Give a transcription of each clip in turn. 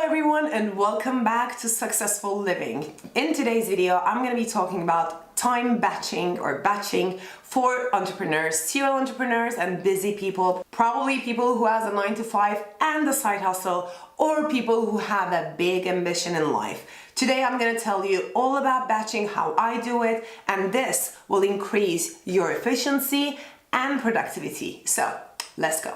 everyone and welcome back to Successful Living. In today's video, I'm going to be talking about time batching or batching for entrepreneurs, serial entrepreneurs and busy people, probably people who has a 9 to 5 and a side hustle, or people who have a big ambition in life. Today, I'm going to tell you all about batching, how I do it, and this will increase your efficiency and productivity. So let's go.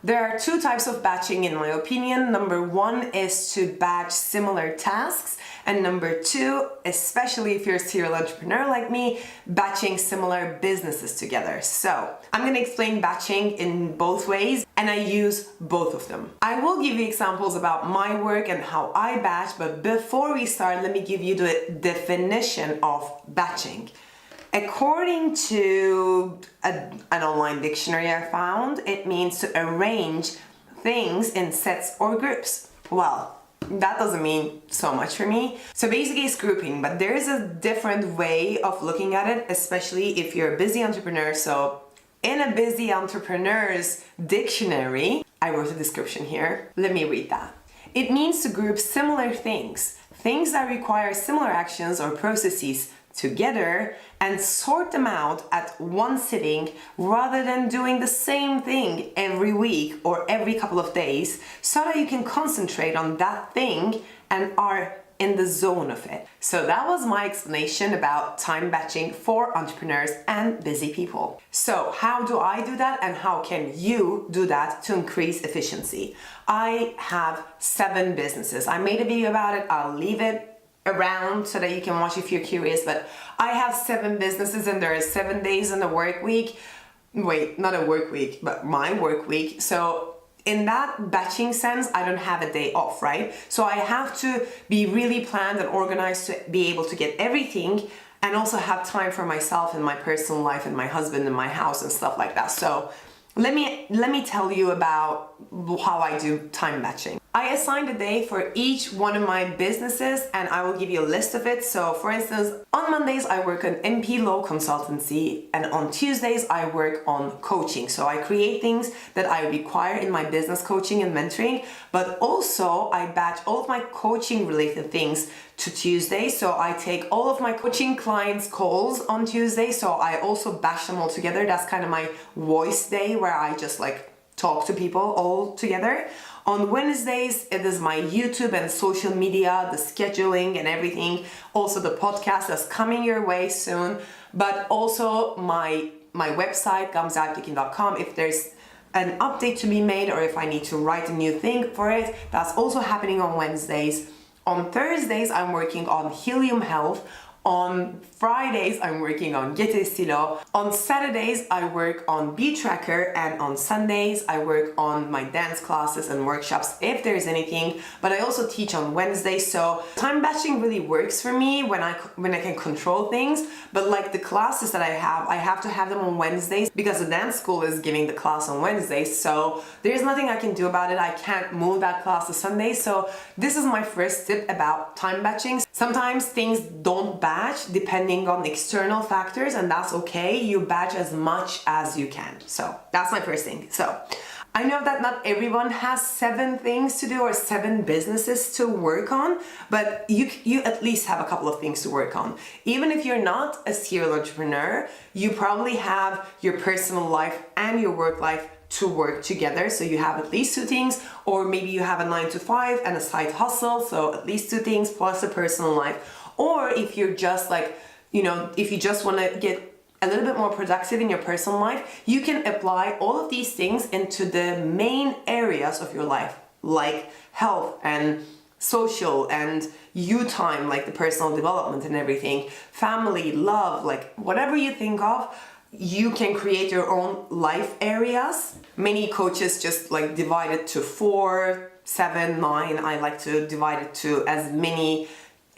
There are two types of batching in my opinion. Number one is to batch similar tasks, and number two, especially if you're a serial entrepreneur like me, batching similar businesses together. So I'm going to explain batching in both ways, and I use both of them. I will give you examples about my work and how I batch, but before we start, let me give you the definition of batching. According to an online dictionary I found, it means to arrange things in sets or groups. Well, that doesn't mean so much for me. So basically it's grouping, but there is a different way of looking at it, especially if you're a busy entrepreneur. So in a busy entrepreneur's dictionary, I wrote a description here. Let me read that. It means to group similar things that require similar actions or processes together and sort them out at one sitting rather than doing the same thing every week or every couple of days, so that you can concentrate on that thing and are in the zone of it. So that was my explanation about time batching for entrepreneurs and busy people. So how do I do that, and how can you do that to increase efficiency? I have 7 businesses. I made a video about it. I'll leave it around so that you can watch if you're curious, but I have 7 businesses and there are 7 days in the work week. Wait, not a work week, but my work week. So in that batching sense, I don't have a day off, right? So I have to be really planned and organized to be able to get everything and also have time for myself and my personal life and my husband and my house and stuff like that. So let me tell you about how I do time batching. I assigned a day for each one of my businesses and I will give you a list of it. So for instance, on Mondays I work on MP Law Consultancy, and on Tuesdays I work on coaching. So I create things that I require in my business coaching and mentoring, but also I batch all of my coaching related things to Tuesday. So I take all of my coaching clients' calls on Tuesday. So I also batch them all together. That's kind of my voice day where I just like talk to people all together. On Wednesdays, it is my YouTube and social media, the scheduling and everything. Also the podcast that's coming your way soon, but also my website, gamze.com. If there's an update to be made or if I need to write a new thing for it, that's also happening on Wednesdays. On Thursdays, I'm working on Helium Health. On Fridays, I'm working on Get Estilo. On Saturdays, I work on Beat Tracker, and on Sundays, I work on my dance classes and workshops if there's anything. But I also teach on Wednesdays, so time batching really works for me when I can control things. But like the classes that I have to have them on Wednesdays because the dance school is giving the class on Wednesdays. So there's nothing I can do about it. I can't move that class to Sunday. So this is my first tip about time batching. Sometimes things don't batch depending on external factors, and that's okay. You batch as much as you can. So that's my first thing. So I know that not everyone has 7 things to do or 7 businesses to work on, but you at least have a couple of things to work on. Even if you're not a serial entrepreneur, you probably have your personal life and your work life to work together. So you have at least 2 things, or maybe you have a 9 to 5 and a side hustle. So at least 2 things plus a personal life. Or if you're just like, if you just want to get a little bit more productive in your personal life, you can apply all of these things into the main areas of your life, like health and social and you time, like the personal development and everything, family, love, like whatever you think of, you can create your own life areas. Many coaches just like divide it to 4, 7, 9. I like to divide it to as many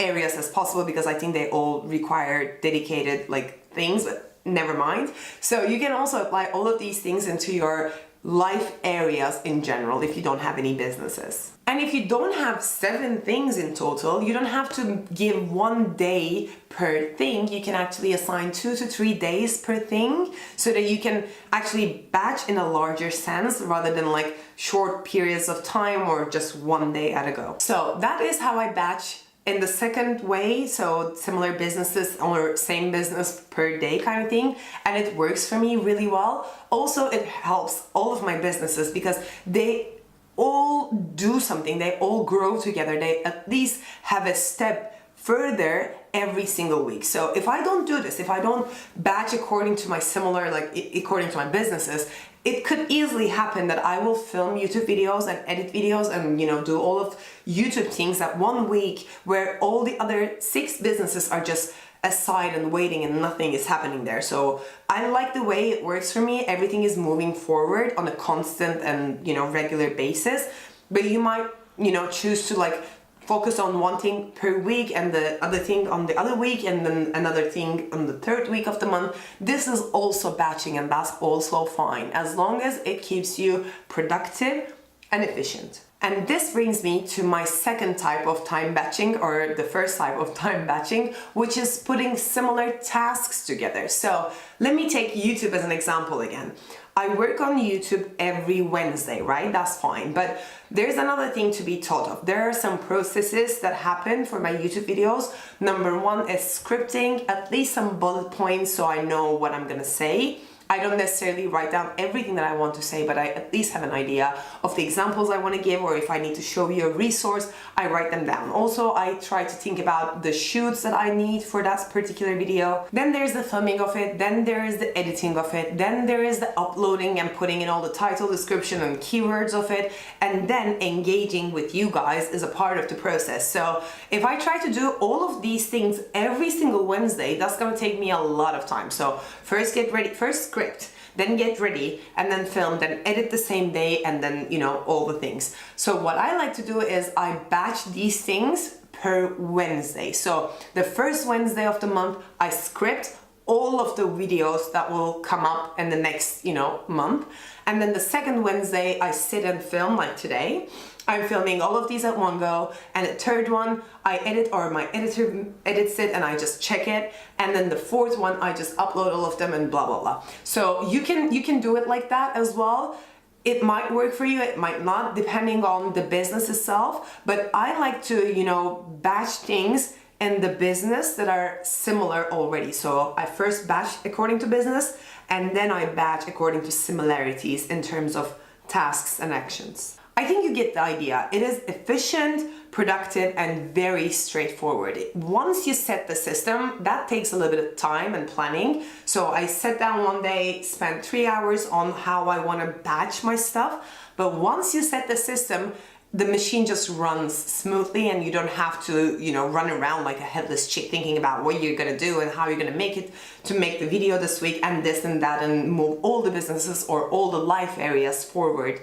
areas as possible because I think they all require dedicated like things, but never mind. So you can also apply all of these things into your life areas in general if you don't have any businesses. And if you don't have 7 things in total, you don't have to give 1 day per thing. You can actually assign 2 to 3 days per thing so that you can actually batch in a larger sense rather than like short periods of time or just 1 day at a go. So that is how I batch in the second way, so similar businesses or same business per day kind of thing, and it works for me really well. Also, it helps all of my businesses because they all do something, they all grow together, they at least have a step further every single week. So if I don't do this, if I don't batch according to my similar, like according to my businesses, it could easily happen that I will film YouTube videos and edit videos and, you know, do all of YouTube things that 1 week where all the other 6 businesses are just aside and waiting and nothing is happening there. So I like the way it works for me. Everything is moving forward on a constant and, you know, regular basis. But you might, you know, choose to like focus on 1 thing per week and the other thing on the other week and then another thing on the 3rd week of the month. This is also batching and that's also fine as long as it keeps you productive and efficient. And this brings me to my second type of time batching, or the first type of time batching, which is putting similar tasks together. So let me take YouTube as an example again. I work on YouTube every Wednesday, right? That's fine. But there's another thing to be thought of. There are some processes that happen for my YouTube videos. Number 1 is scripting, at least some bullet points so I know what I'm gonna say. I don't necessarily write down everything that I want to say, but I at least have an idea of the examples I want to give, or if I need to show you a resource, I write them down. Also, I try to think about the shoots that I need for that particular video. Then there's the filming of it, then there is the editing of it, then there is the uploading and putting in all the title, description, and keywords of it, and then engaging with you guys is a part of the process. So if I try to do all of these things every single Wednesday, that's going to take me a lot of time. So first get ready, first script, then get ready, and then film, then edit the same day, and then, you know, all the things. So what I like to do is I batch these things per Wednesday. So the first Wednesday of the month, I script all of the videos that will come up in the next, you know, month. And then the second Wednesday, I sit and film, like today. I'm filming all of these at one go, and the 3rd one I edit, or my editor edits it and I just check it, and then the 4th one I just upload all of them and blah blah blah. So you can do it like that as well. It might work for you, it might not, depending on the business itself, but I like to, you know, batch things in the business that are similar already. So I first batch according to business, and then I batch according to similarities in terms of tasks and actions. I think you get the idea. It is efficient, productive, and very straightforward. Once you set the system, that takes a little bit of time and planning. So I sat down one day, spent 3 hours on how I want to batch my stuff. But once you set the system, the machine just runs smoothly, and you don't have to, you know, run around like a headless chick thinking about what you're gonna do and how you're gonna make it to make the video this week and this and that and move all the businesses or all the life areas forward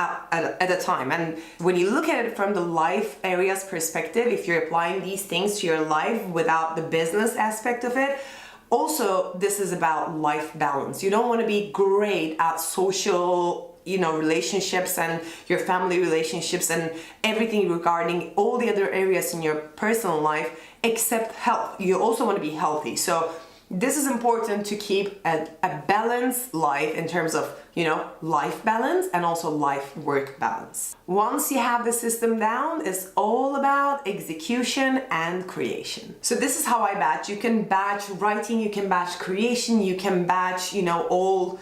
at a time. And when you look at it from the life areas perspective, if you're applying these things to your life without the business aspect of it, also this is about life balance. You don't want to be great at social, you know, relationships and your family relationships and everything regarding all the other areas in your personal life except health. You also want to be healthy. So this is important to keep a balanced life in terms of, you know, life balance and also life-work balance. Once you have the system down, it's all about execution and creation. So this is how I batch. You can batch writing, you can batch creation, you can batch, you know, all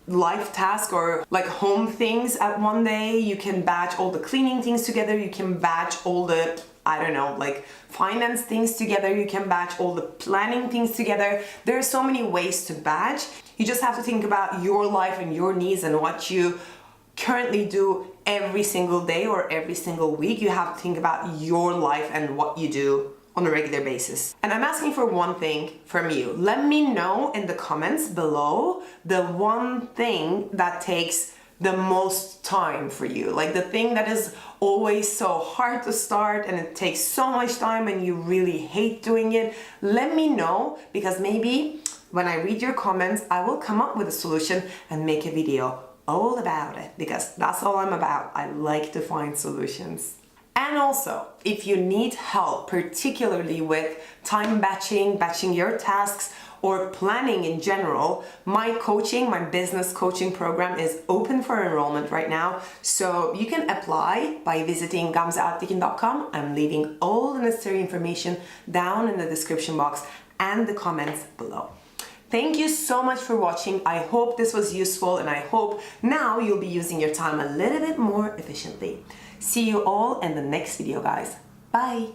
life tasks or like home things at one day. You can batch all the cleaning things together. You can batch all the, I don't know, like finance things together. You can batch all the planning things together. There are so many ways to batch. You just have to think about your life and your needs and what you currently do every single day or every single week. You have to think about your life and what you do on a regular basis. And I'm asking for one thing from you. Let me know in the comments below the one thing that takes the most time for you, like the thing that is always so hard to start and it takes so much time and you really hate doing it. Let me know, because maybe when I read your comments, I will come up with a solution and make a video all about it because that's all I'm about. I like to find solutions. And also, if you need help, particularly with time batching your tasks, or planning in general, my business coaching program is open for enrollment right now. So you can apply by visiting gamzealtekin.com. I'm leaving all the necessary information down in the description box and the comments below. Thank you so much for watching. I hope this was useful and I hope now you'll be using your time a little bit more efficiently. See you all in the next video, guys. Bye.